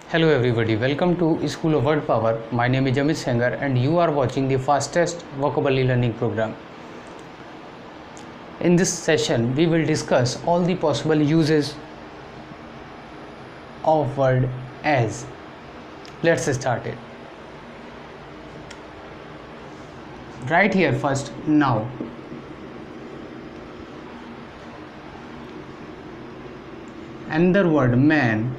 Hello everybody, welcome to School of Word Power. My name is Amit Sengar and you are watching the fastest vocabulary learning program. In this session, we will discuss all the possible uses of word as. Let's start it. Right here first, now. Another word, man.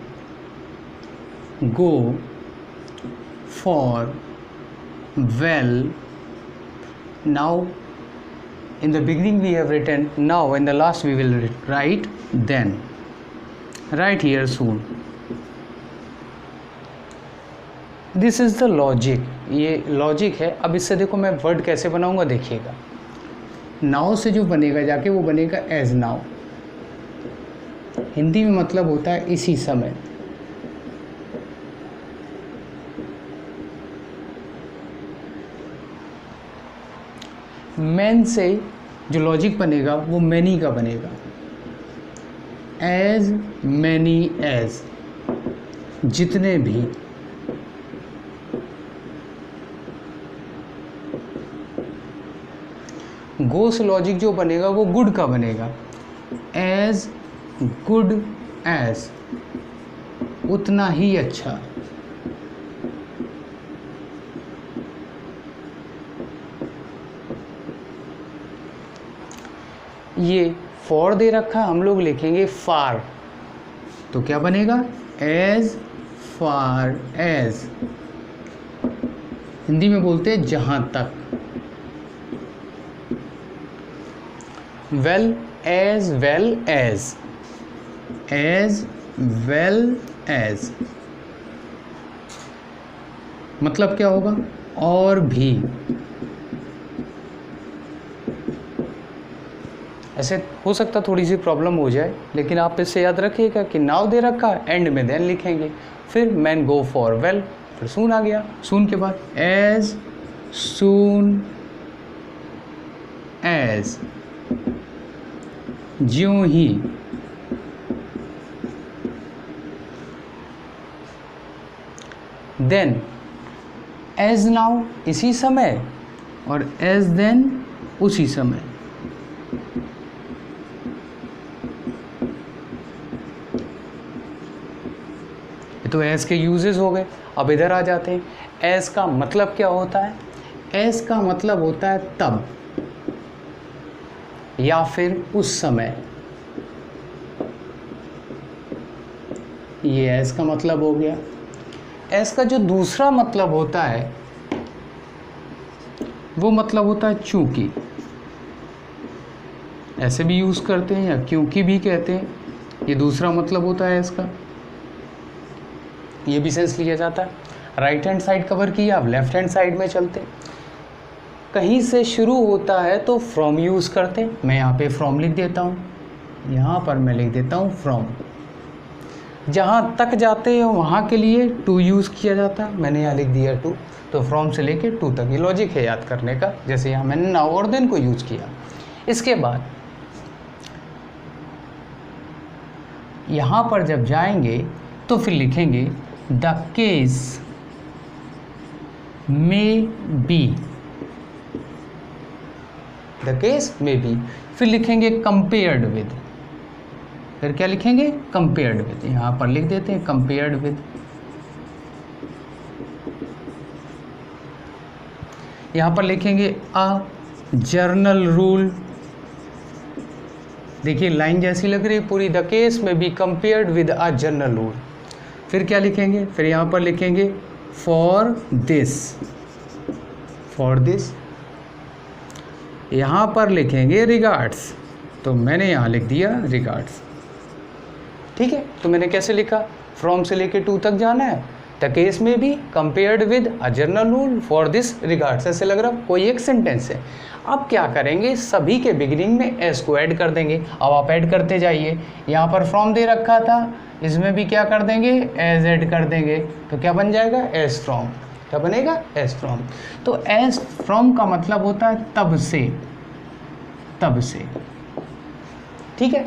Go, for, well. Now in the beginning we have written now, in the last we will write then. Right here soon. This is the logic, ये logic है. अब इससे देखो मैं word कैसे बनाऊंगा, देखिएगा. Now से जो बनेगा जाके वो बनेगा एज नाउ. हिंदी में मतलब होता है इसी समय. मैन से जो लॉजिक बनेगा वो मैनी का बनेगा. एज मैनी एज, जितने भी. गो से लॉजिक जो बनेगा वो गुड का बनेगा. एज गुड एज, उतना ही अच्छा. ये फॉर दे रखा, हम लोग लिखेंगे फार. तो क्या बनेगा? As far as. हिंदी में बोलते हैं जहां तक. Well as well as, as well as मतलब क्या होगा? और भी. ऐसे हो सकता थोड़ी सी प्रॉब्लम हो जाए, लेकिन आप इससे याद रखिएगा कि नाउ दे रखा, एंड में देन लिखेंगे. फिर मैन गो फॉर वेल, फिर सून आ गया. सून के बाद एज सून एज, ज्यों ही. देन एज नाउ इसी समय, और एज देन उसी समय. तो एस के यूजेस हो गए. अब इधर आ जाते हैं. एस का मतलब क्या होता है? एस का मतलब होता है तब, या फिर उस समय. ये एस का मतलब हो गया. एस का जो दूसरा मतलब होता है वो मतलब होता है चूंकि. ऐसे भी यूज करते हैं या क्योंकि भी कहते हैं. ये दूसरा मतलब होता है इसका. ये भी सेंस लिया जाता है. राइट हैंड साइड कवर किया, अब लेफ्ट हैंड साइड में चलते. कहीं से शुरू होता है तो फ्रॉम यूज़ करते. मैं यहाँ पे फ्रॉम लिख देता हूँ, यहाँ पर मैं लिख देता हूँ फ्रॉम. जहाँ तक जाते हैं वहाँ के लिए टू यूज़ किया जाता है. मैंने यहाँ लिख दिया टू, तो फ्रॉम से लेके टू तक. ये लॉजिक है याद करने का. जैसे यहाँ मैंने नाउ और देन को यूज़ किया. इसके बाद यहाँ पर जब जाएंगे तो फिर लिखेंगे the case may be. The case may be. फिर लिखेंगे कंपेयर्ड विद. फिर क्या लिखेंगे? Compared with. यहाँ पर लिख देते हैं कंपेयर्ड विद. यहाँ पर लिखेंगे अ जर्नल रूल. देखिए लाइन जैसी लग रही है पूरी. द केस में be compared with a general rule. फिर क्या लिखेंगे? फिर यहाँ पर लिखेंगे फॉर दिस. For this. यहाँ पर लिखेंगे रिगार्ड्स. तो मैंने यहाँ लिख दिया रिगार्ड्स. ठीक है. तो मैंने कैसे लिखा? फ्रॉम से लेके टू तक जाना है. द केस में भी compared with a general rule for this regards. ऐसे लग रहा कोई एक सेंटेंस है. अब क्या करेंगे? सभी के बिगिनिंग में एस को ऐड कर देंगे. अब आप ऐड करते जाइए. यहाँ पर फ्रॉम दे रखा था, इसमें भी क्या कर देंगे? एज ऐड कर देंगे. तो क्या बन जाएगा? As from. क्या बनेगा? As from. तो एज फ्रॉम का मतलब होता है तब से. तब से. ठीक है.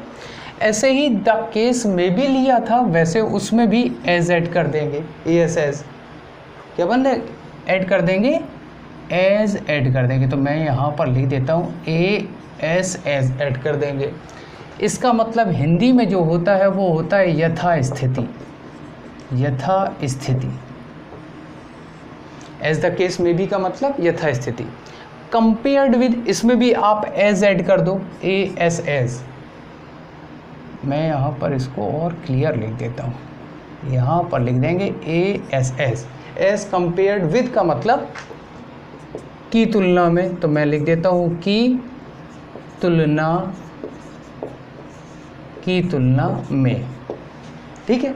ऐसे ही द केस में भी लिया था, वैसे उसमें भी एज ऐड कर देंगे, एस एज क्या बन ऐड कर देंगे, एज ऐड कर देंगे। तो मैं यहाँ पर लिख देता हूँ ए एस एज ऐड कर देंगे। इसका मतलब हिंदी में जो होता है वो होता है यथा स्थिति, यथा स्थिति। एज द केस में भी का मतलब यथा स्थिति। कंपेयर्ड विद, इसमें भी आप एज ऐड कर दो, ए एस एज। मैं यहाँ पर इसको और क्लियर लिख देता हूँ, यहाँ पर लिख देंगे A S S. As compared with का मतलब की तुलना में, तो मैं लिख देता हूँ की तुलना में। ठीक है,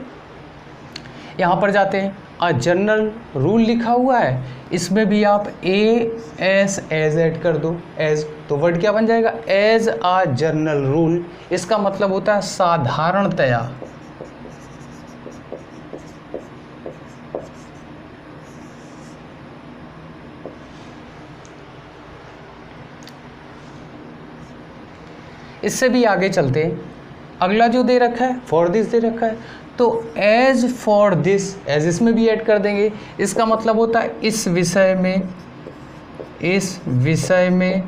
यहाँ पर जाते हैं, अ जनरल रूल लिखा हुआ है, इसमें भी आप ए एस एज ऐड कर दो, एज। तो वर्ड क्या बन जाएगा, एज अ जनरल रूल। इसका मतलब होता है साधारणतया। इससे भी आगे चलते हैं, अगला जो दे रखा है फॉर दिस दे रखा है, तो एज फॉर दिस, एज इसमें भी ऐड कर देंगे। इसका मतलब होता है इस विषय में।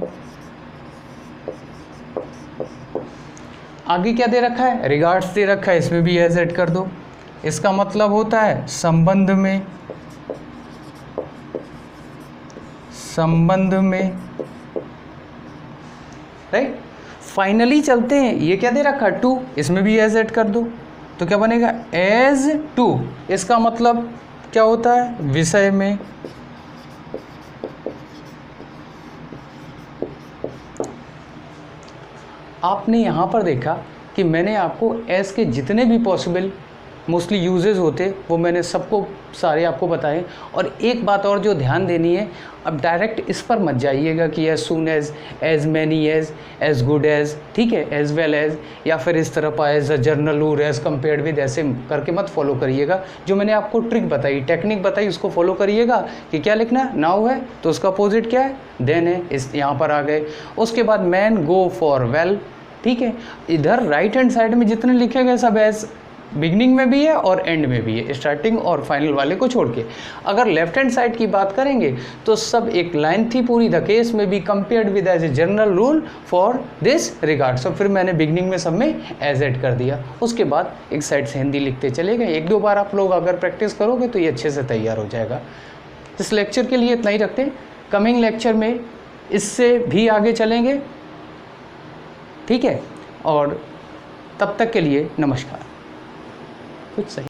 आगे क्या दे रखा है, रिगार्ड्स दे रखा है, इसमें भी एज ऐड कर दो। इसका मतलब होता है संबंध में, राइट। फाइनली चलते हैं, ये क्या दे रखा है, टू, इसमें भी एज ऐड कर दो। तो क्या बनेगा, एज टू। इसका मतलब क्या होता है, विषय में। आपने यहाँ पर देखा कि मैंने आपको एज के जितने भी पॉसिबल मोस्टली यूजेस होते वो मैंने सबको सारे आपको बताए। और एक बात और जो ध्यान देनी है, अब डायरेक्ट इस पर मत जाइएगा कि as soon as many as good as, ठीक है, एज वेल एज, या फिर इस तरफ as a general rule, as compared with, ऐसे करके मत फॉलो करिएगा। जो मैंने आपको ट्रिक बताई, टेक्निक बताई, उसको फॉलो करिएगा कि क्या लिखना है, नाउ है तो उसका अपोजिट क्या है, देन है। इस यहाँ पर आ गए। उसके बाद मैन गो फॉर वेल, ठीक है। इधर राइट हैंड साइड में जितने लिखे गए सब एज बिगनिंग में भी है और एंड में भी है, स्टार्टिंग और फाइनल वाले को छोड़ के। अगर लेफ्ट हैंड साइड की बात करेंगे तो सब एक लाइन थी पूरी, द केस में भी compared with as a general rule for this regard. सब फिर मैंने बिगनिंग में सब में एज ऐड कर दिया। उसके बाद एक साइड से हिंदी लिखते चले गए। एक दो बार आप लोग अगर प्रैक्टिस करोगे तो ये अच्छे से तैयार हो जाएगा। इस लेक्चर के लिए इतना ही रखते हैं। कमिंग लेक्चर में इससे भी आगे चलेंगे, ठीक है। और तब तक के लिए नमस्कार। कुछ सही